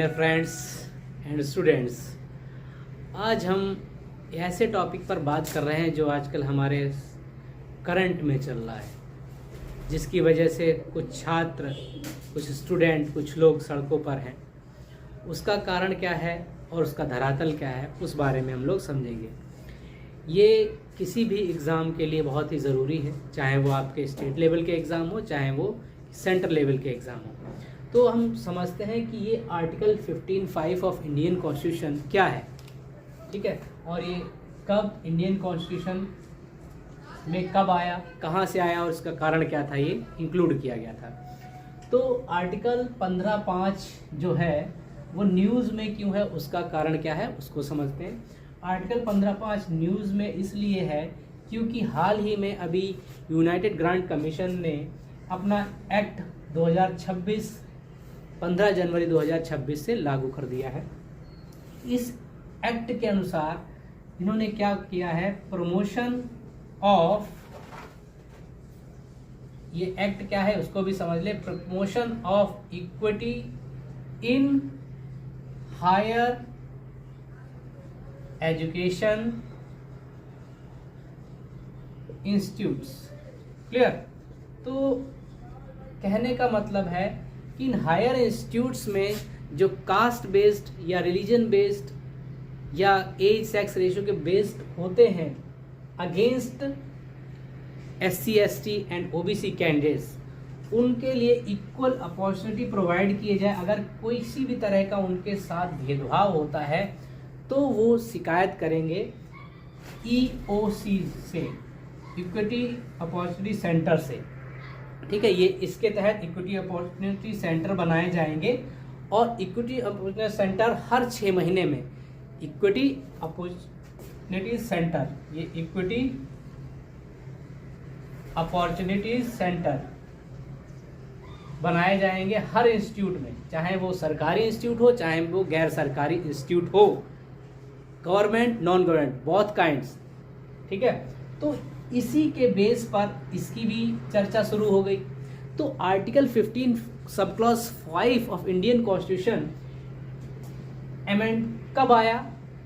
Dear friends and students, आज हम ऐसे टॉपिक पर बात कर रहे हैं जो आजकल हमारे करंट में चल रहा है, जिसकी वजह से कुछ छात्र, कुछ स्टूडेंट, कुछ लोग सड़कों पर हैं। उसका कारण क्या है और उसका धरातल क्या है, उस बारे में हम लोग समझेंगे। ये किसी भी एग्ज़ाम के लिए बहुत ही ज़रूरी है, चाहे वो आपके स्टेट लेवल के एग्ज़ाम हो, चाहे वो सेंट्रल लेवल के एग्ज़ाम हो। तो हम समझते हैं कि ये आर्टिकल 15(5) ऑफ इंडियन कॉन्स्टिट्यूशन क्या है, ठीक है, और ये कब इंडियन कॉन्स्टिट्यूशन में कब आया, कहाँ से आया और इसका कारण क्या था, ये इंक्लूड किया गया था। तो आर्टिकल 15(5) जो है वो न्यूज़ में क्यों है, उसका कारण क्या है, उसको समझते हैं। आर्टिकल 15(5) न्यूज़ में इसलिए है क्योंकि हाल ही में अभी यूनाइटेड ग्रांट कमीशन ने अपना एक्ट 2026 15 जनवरी 2026 से लागू कर दिया है। इस एक्ट के अनुसार इन्होंने क्या किया है, प्रमोशन ऑफ, ये एक्ट क्या है उसको भी समझ ले, promotion of equity in higher education institutes. Clear? तो कहने का मतलब है कि इन हायर इंस्टीट्यूट्स में जो कास्ट बेस्ड या रिलीजन बेस्ड या एज सेक्स रेशियो के बेस्ड होते हैं against SC ST and OBC candidates, उनके लिए इक्वल अपॉर्चुनिटी प्रोवाइड किए जाए। अगर कोई किसी भी तरह का उनके साथ भेदभाव होता है तो वो शिकायत करेंगे EOC से, इक्विटी अपॉर्चुनिटी सेंटर से, ठीक है। ये इसके तहत इक्विटी अपॉर्चुनिटी सेंटर बनाए जाएंगे और इक्विटी अपॉर्चुनिटी सेंटर हर 6 महीने में, इक्विटी अपॉर्चुनिटी सेंटर, ये इक्विटी अपॉर्चुनिटी सेंटर बनाए जाएंगे हर इंस्टीट्यूट में, चाहे वो सरकारी इंस्टीट्यूट हो, चाहे वो गैर सरकारी इंस्टीट्यूट हो, government, non government, both kinds, ठीक है। तो इसी के बेस पर इसकी भी चर्चा शुरू हो गई। तो article 15 sub clause 5 of Indian constitution amend कब आया,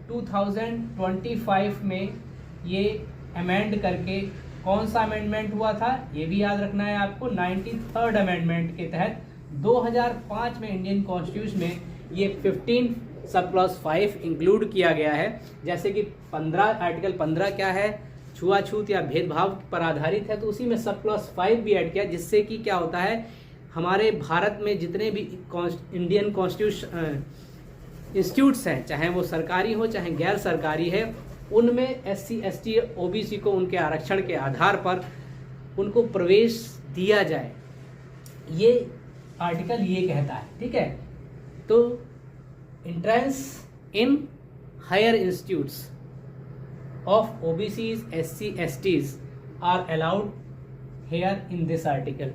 2025 में ये अमेंड करके, कौन सा अमेंडमेंट हुआ था ये भी याद रखना है आपको, 93rd अमेंडमेंट के तहत 2005 में इंडियन कॉन्स्टिट्यूशन में ये 15 सब क्लॉज 5 इंक्लूड किया गया है। जैसे कि आर्टिकल 15 क्या है, छुआछूत या भेदभाव पर आधारित है, तो उसी में सब क्लॉज 5 भी ऐड किया, जिससे कि क्या होता है, हमारे भारत में जितने भी इंडियन कॉन्स्टिट्यूशन इंस्टीट्यूट्स हैं, चाहे वो सरकारी हो चाहे गैर सरकारी है, उनमें SC ST OBC को उनके आरक्षण के आधार पर उनको प्रवेश दिया जाए, ये आर्टिकल ये कहता है, ठीक है। तो entrance in higher institutes of OBCs, SC STs are allowed here in this article।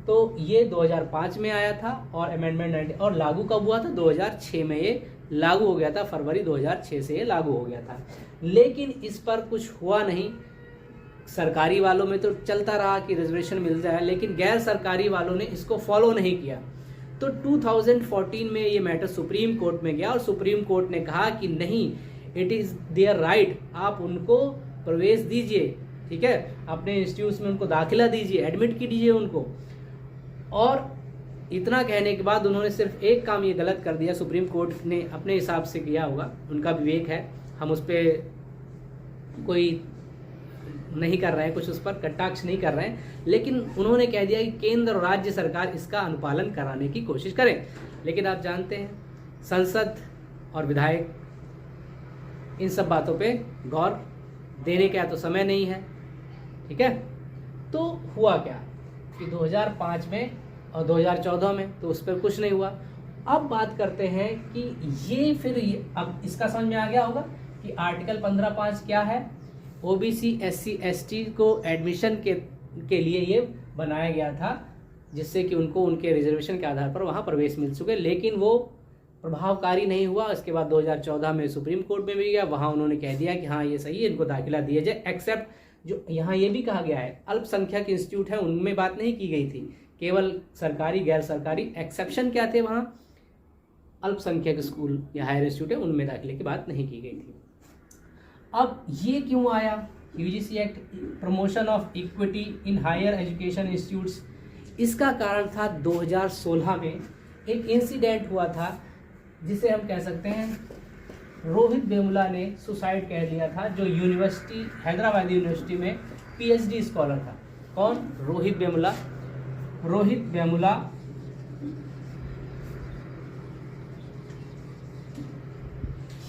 तो ये 2005 में आया था और अमेंडमेंट और लागू कब हुआ था, 2006 में ये लागू हो गया था, फरवरी 2006 से ये लागू हो गया था। लेकिन इस पर कुछ हुआ नहीं। सरकारी वालों में तो चलता रहा कि रिजर्वेशन मिल जाए, लेकिन गैर सरकारी वालों ने इसको फॉलो नहीं किया। तो 2014 में ये मैटर सुप्रीम कोर्ट में गया और सुप्रीम कोर्ट ने कहा कि नहीं, इट इज़ देयर राइट, आप उनको प्रवेश दीजिए, ठीक है, अपने इंस्टीट्यूट्स में उनको दाखिला दीजिए, एडमिट कीजिए उनको। और इतना कहने के बाद उन्होंने सिर्फ एक काम ये गलत कर दिया, सुप्रीम कोर्ट ने अपने हिसाब से किया होगा, उनका विवेक है, हम उस पर कोई नहीं कर रहे हैं, कुछ उस पर कटाक्ष नहीं कर रहे हैं, लेकिन उन्होंने कह दिया कि केंद्र और राज्य सरकार इसका अनुपालन कराने की कोशिश करें। लेकिन आप जानते हैं संसद और विधायक इन सब बातों पे गौर देने का तो समय नहीं है, ठीक है। तो हुआ क्या कि 2005 में और 2014 में तो उस पर कुछ नहीं हुआ। अब बात करते हैं कि ये फिर अब इसका समझ में आ गया होगा कि आर्टिकल 15(5) क्या है। OBC SC ST को एडमिशन के लिए ये बनाया गया था, जिससे कि उनको उनके रिजर्वेशन के आधार पर वहाँ प्रवेश मिल सके, लेकिन वो प्रभावकारी नहीं हुआ। इसके बाद 2014 में सुप्रीम कोर्ट में भी गया, वहाँ उन्होंने कह दिया कि हाँ ये सही है, इनको दाखिला दिया जाए, एक्सेप्ट जो यहाँ ये भी कहा गया है अल्पसंख्यक इंस्टीट्यूट है उनमें बात नहीं की गई थी, केवल सरकारी गैर सरकारी एक्सेप्शन क्या थे वहाँ, अल्पसंख्यक स्कूल या हायर इंस्टीट्यूट है उनमें दाखिले की बात नहीं की गई थी। अब ये क्यों आया UGC act, promotion of equity in higher education institutes? इसका कारण था 2016 में एक इंसिडेंट हुआ था जिसे हम कह सकते हैं रोहित वेमुला ने सुसाइड कर लिया था, जो यूनिवर्सिटी हैदराबाद यूनिवर्सिटी में पीएचडी स्कॉलर था। कौन? रोहित वेमुला। रोहित वेमुला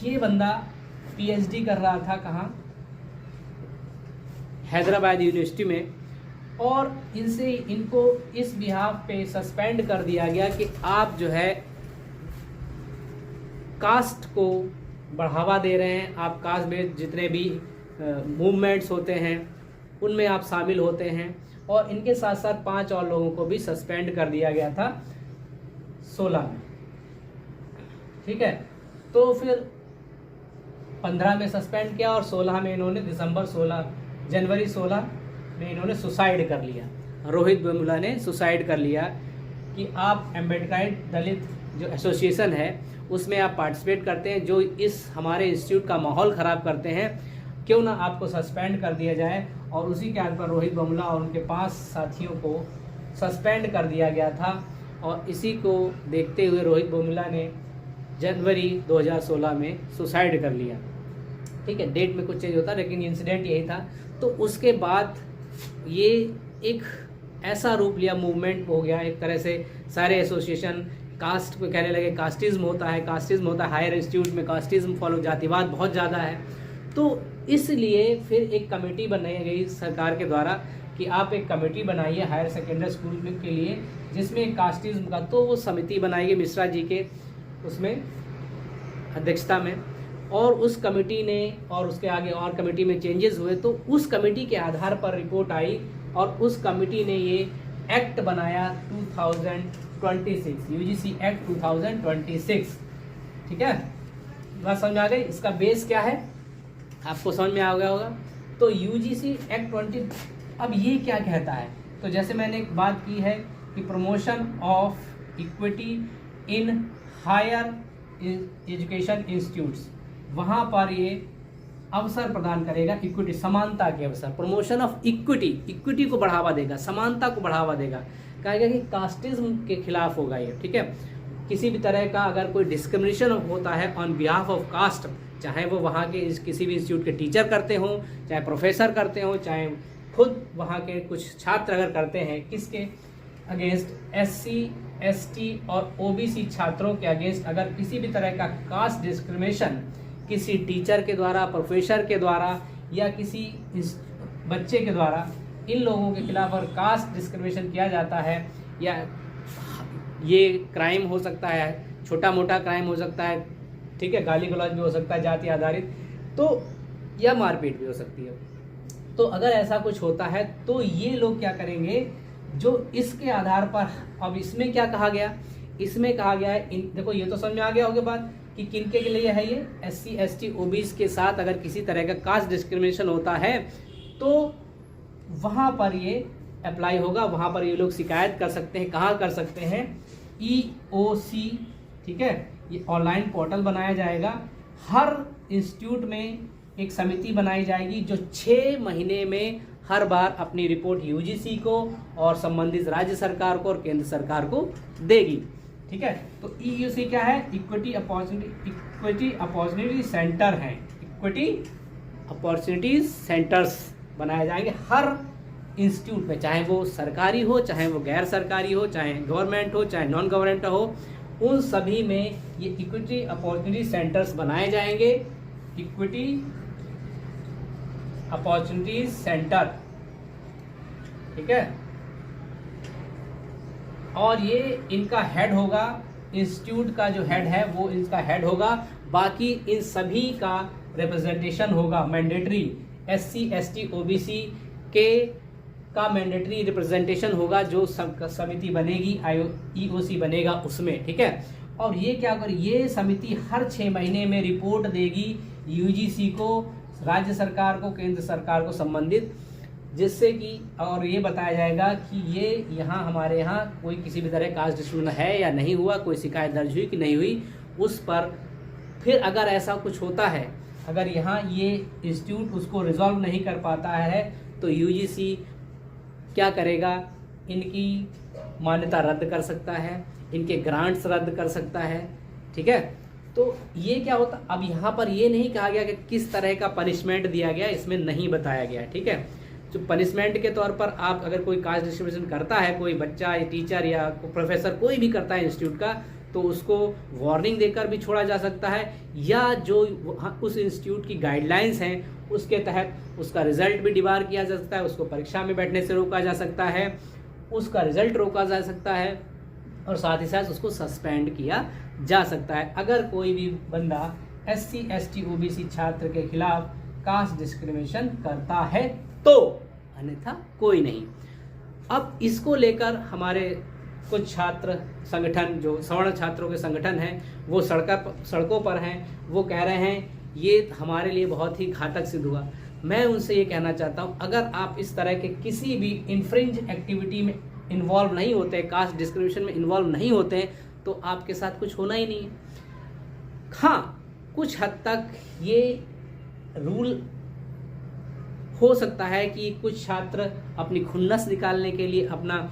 ये बंदा पीएचडी कर रहा था कहाँ? हैदराबाद यूनिवर्सिटी में, और इनको इस बिहाफ पे सस्पेंड कर दिया गया कि आप जो है कास्ट को बढ़ावा दे रहे हैं, आप कास्ट बेस्ड जितने भी मूवमेंट्स होते हैं उनमें आप शामिल होते हैं, और इनके साथ साथ 5 और लोगों को भी सस्पेंड कर दिया गया था 16 में। ठीक है, तो फिर 15 में सस्पेंड किया और 16 में इन्होंने जनवरी 16 में इन्होंने सुसाइड कर लिया। रोहित वेमुला ने सुसाइड कर लिया कि आप एम्बेडकराइट दलित जो एसोसिएशन है उसमें आप पार्टिसिपेट करते हैं, जो इस हमारे इंस्टीट्यूट का माहौल ख़राब करते हैं, क्यों ना आपको सस्पेंड कर दिया जाए। और उसी के आधार पर रोहित वेमुला और उनके 5 साथियों को सस्पेंड कर दिया गया था, और इसी को देखते हुए रोहित वेमुला ने जनवरी 2016 में सुसाइड कर लिया। ठीक है, डेट में कुछ चेंज होता लेकिन इंसिडेंट यही था। तो उसके बाद ये एक ऐसा रूप लिया, मूवमेंट हो गया एक तरह से, सारे एसोसिएशन कास्ट को कहने लगे कास्टिज्म होता है, हायर इंस्टीट्यूट में कास्टिज्म फॉलो, जातिवाद बहुत ज़्यादा है। तो इसलिए फिर एक कमेटी बनाई गई सरकार के द्वारा कि आप एक कमेटी बनाइए हायर सेकेंडरी स्कूल के लिए जिसमें कास्टिज्म का, तो वो समिति बनाई गई मिश्रा जी के उसमें अध्यक्षता में, और उस कमेटी ने और उसके आगे और कमेटी में चेंजेस हुए, तो उस कमेटी के आधार पर रिपोर्ट आई और उस कमेटी ने ये एक्ट बनाया 2026, यूजीसी एक्ट 2026। ठीक है, बात समझ में आ गई? इसका बेस क्या है आपको समझ में आ गया होगा। तो यूजीसी एक्ट 20 अब ये क्या कहता है? तो जैसे मैंने एक बात की है कि promotion of equity in higher education institutes, वहाँ पर ये अवसर प्रदान करेगा, इक्विटी समानता के अवसर, प्रमोशन ऑफ इक्विटी को बढ़ावा देगा, समानता को बढ़ावा देगा। कहेगा कि कास्टिज्म के खिलाफ होगा ये। ठीक है, किसी भी तरह का अगर कोई डिस्क्रिमिनेशन होता है ऑन बिहाफ ऑफ कास्ट, चाहे वो वहाँ के किसी भी इंस्टीट्यूट के टीचर करते हों, चाहे प्रोफेसर करते हों, चाहे खुद वहाँ के कुछ छात्र अगर करते हैं, किसके अगेंस्ट? SC ST और OBC छात्रों के अगेंस्ट अगर किसी भी तरह का कास्ट डिस्क्रिमिनेशन किसी टीचर के द्वारा, प्रोफेसर के द्वारा या किसी बच्चे के द्वारा, इन लोगों के खिलाफ अगर कास्ट डिस्क्रिमिनेशन किया जाता है, या ये क्राइम हो सकता है, छोटा मोटा क्राइम हो सकता है, ठीक है, गाली गलौज भी हो सकता है जाति आधारित, तो या मारपीट भी हो सकती है। तो अगर ऐसा कुछ होता है तो ये लोग क्या करेंगे, जो इसके आधार पर, अब इसमें क्या कहा गया? इसमें कहा गया है, देखो ये तो समझ में आ गया होगा बात कि किनके के लिए है ये? SC ST OBC के साथ अगर किसी तरह का कास्ट डिस्क्रिमिनेशन होता है तो वहाँ पर ये अप्लाई होगा, वहाँ पर ये लोग शिकायत कर सकते हैं। कहाँ कर सकते हैं? EOC। ठीक है, ये ऑनलाइन पोर्टल बनाया जाएगा, हर इंस्टीट्यूट में एक समिति बनाई जाएगी जो 6 महीने में हर बार अपनी रिपोर्ट यूजीसी को और संबंधित राज्य सरकार को और केंद्र सरकार को देगी। ठीक है, तो EOC क्या है? इक्विटी अपॉर्चुनिटी सेंटर है, इक्विटी अपॉर्चुनिटी सेंटर्स बनाए जाएंगे हर इंस्टीट्यूट में, चाहे वो सरकारी हो, चाहे वो गैर सरकारी हो, चाहे गवर्नमेंट हो, चाहे नॉन गवर्नमेंट हो, उन सभी में ये इक्विटी अपॉर्चुनिटी सेंटर्स बनाए जाएंगे। इक्विटी अपॉर्चुनिटी सेंटर, ठीक है, और ये इनका हेड होगा, इंस्टीट्यूट का जो हेड है वो इसका हेड होगा, बाकी इन सभी का रिप्रेजेंटेशन होगा मैंडेटरी। SC ST OBC के का मैंडेटरी रिप्रेजेंटेशन होगा, जो समिति बनेगी, EOC बनेगा उसमें। ठीक है, और ये क्या कर, ये समिति हर 6 महीने में रिपोर्ट देगी यूजीसी को, राज्य सरकार को, केंद्र सरकार को संबंधित, जिससे कि और ये बताया जाएगा कि ये यहाँ हमारे यहाँ कोई किसी भी तरह कास्ट डिस्क्रिमिनेशन है या नहीं हुआ, कोई शिकायत दर्ज हुई कि नहीं हुई, उस पर फिर अगर ऐसा कुछ होता है, अगर यहाँ ये इंस्टीट्यूट उसको रिजॉल्व नहीं कर पाता है तो यूजीसी क्या करेगा, इनकी मान्यता रद्द कर सकता है, इनके ग्रांट्स रद्द कर सकता है। ठीक है, तो ये क्या होता, अब यहाँ पर ये नहीं कहा गया कि किस तरह का पनिशमेंट दिया गया, इसमें नहीं बताया गया। ठीक है, जो पनिशमेंट के तौर पर आप अगर कोई कास्ट डिस्क्रिमिनेशन करता है, कोई बच्चा या टीचर या प्रोफेसर कोई भी करता है इंस्टीट्यूट का, तो उसको वार्निंग देकर भी छोड़ा जा सकता है, या जो उस इंस्टीट्यूट की गाइडलाइंस हैं उसके तहत उसका रिजल्ट भी डिबार किया जा सकता है, उसको परीक्षा में बैठने से रोका जा सकता है, उसका रिजल्ट रोका जा सकता है, और साथ ही साथ उसको सस्पेंड किया जा सकता है अगर कोई भी बंदा SC ST OBC छात्र के खिलाफ कास्ट डिस्क्रिमिनेशन करता है तो, अन्यथा कोई नहीं। अब इसको लेकर हमारे कुछ छात्र संगठन, जो सवर्ण छात्रों के संगठन हैं, वो सड़कों पर हैं, वो कह रहे हैं ये हमारे लिए बहुत ही घातक सिद्ध हुआ। मैं उनसे ये कहना चाहता हूँ, अगर आप इस तरह के किसी भी इन्फ्रिंज एक्टिविटी में इन्वॉल्व नहीं होते, कास्ट डिस्क्रिमिनेशन में इन्वॉल्व नहीं होते हैं, तो आपके साथ कुछ होना ही नहीं है। हाँ, कुछ हद तक ये रूल हो सकता है कि कुछ छात्र अपनी खुन्नस निकालने के लिए अपना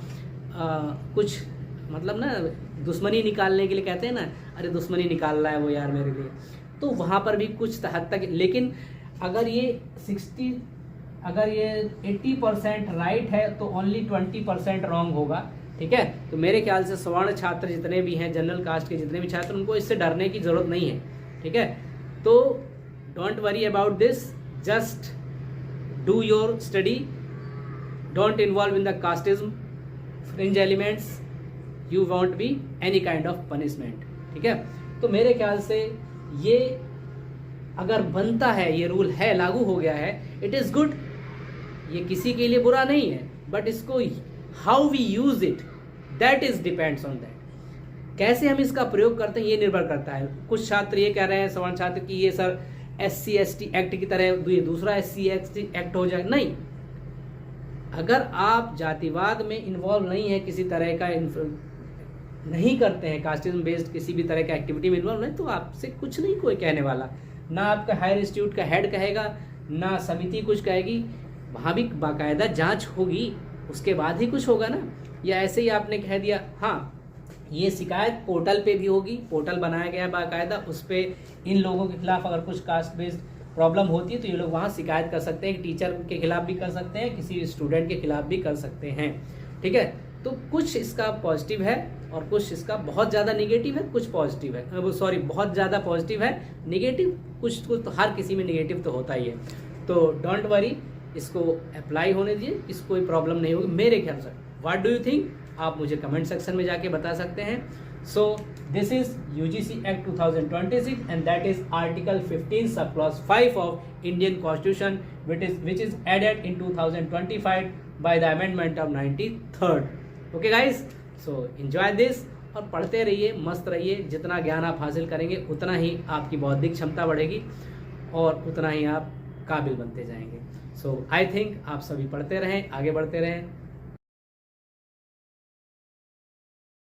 कुछ मतलब ना दुश्मनी निकालने के लिए कहते हैं ना, अरे दुश्मनी निकाल रहा है वो यार मेरे लिए, तो वहाँ पर भी कुछ हद तक। लेकिन अगर ये 80% राइट है तो ओनली 20% रॉन्ग होगा। ठीक है, तो मेरे ख्याल से सवर्ण छात्र जितने भी हैं, जनरल कास्ट के जितने भी छात्र, उनको इससे डरने की जरूरत नहीं है। ठीक है, तो don't worry about this, just do your study, don't involve in the casteism, fringe elements, you want be any kind of punishment. ठीक है, तो मेरे ख्याल से ये अगर बनता है, ये रूल है, लागू हो गया है, इट इज़ गुड, ये किसी के लिए बुरा नहीं है, बट इसको how we use it, that is depends on that. कैसे हम इसका प्रयोग करते हैं ये निर्भर करता है। कुछ छात्र ये कह रहे हैं, सवर्ण छात्र, कि ये सर SC ST एक्ट की तरह ये दूसरा SC ST एक्ट हो जाए। नहीं, अगर आप जातिवाद में इन्वॉल्व नहीं है, किसी तरह का नहीं करते हैं, कास्टिज्म बेस्ड किसी भी तरह का एक्टिविटी में इन्वॉल्व नहीं, तो आपसे कुछ नहीं कोई कहने वाला, ना आपका हायर इंस्टीट्यूट का हेड कहेगा, ना समिति कुछ कहेगी, वहाँ भी बाकायदा जांच होगी, उसके बाद ही कुछ होगा ना। या ऐसे ही आपने कह दिया, हाँ ये शिकायत पोर्टल पे भी होगी, पोर्टल बनाया गया है बाकायदा, उस पर इन लोगों के खिलाफ अगर कुछ कास्ट बेस्ड प्रॉब्लम होती है तो ये लोग वहाँ शिकायत कर सकते हैं, टीचर के खिलाफ भी कर सकते हैं, किसी स्टूडेंट के खिलाफ भी कर सकते हैं। ठीक है, तो कुछ इसका पॉजिटिव है और कुछ इसका बहुत ज़्यादा निगेटिव है, कुछ पॉजिटिव है, सॉरी बहुत ज़्यादा पॉजिटिव है, निगेटिव कुछ तो हर किसी में निगेटिव तो होता ही है। तो डोंट वरी, इसको अप्लाई होने दीजिए, इसको कोई प्रॉब्लम नहीं होगी मेरे ख्याल से। व्हाट डू यू थिंक, आप मुझे कमेंट सेक्शन में जाके बता सकते हैं। So this is UGC Act 2026 and that is Article 15 Subclause 5 of Indian Constitution which is added in 2025 by the amendment of 93rd. Okay guys, so enjoy this और पढ़ते रहिए, मस्त रहिए। जितना ज्ञान आप हासिल करेंगे उतना ही आपकी बौद्धिक क्षमता बढ़ेगी और उतना ही आप काबिल बनते जाएंगे। सो आई थिंक आप सभी पढ़ते रहें, आगे बढ़ते रहें।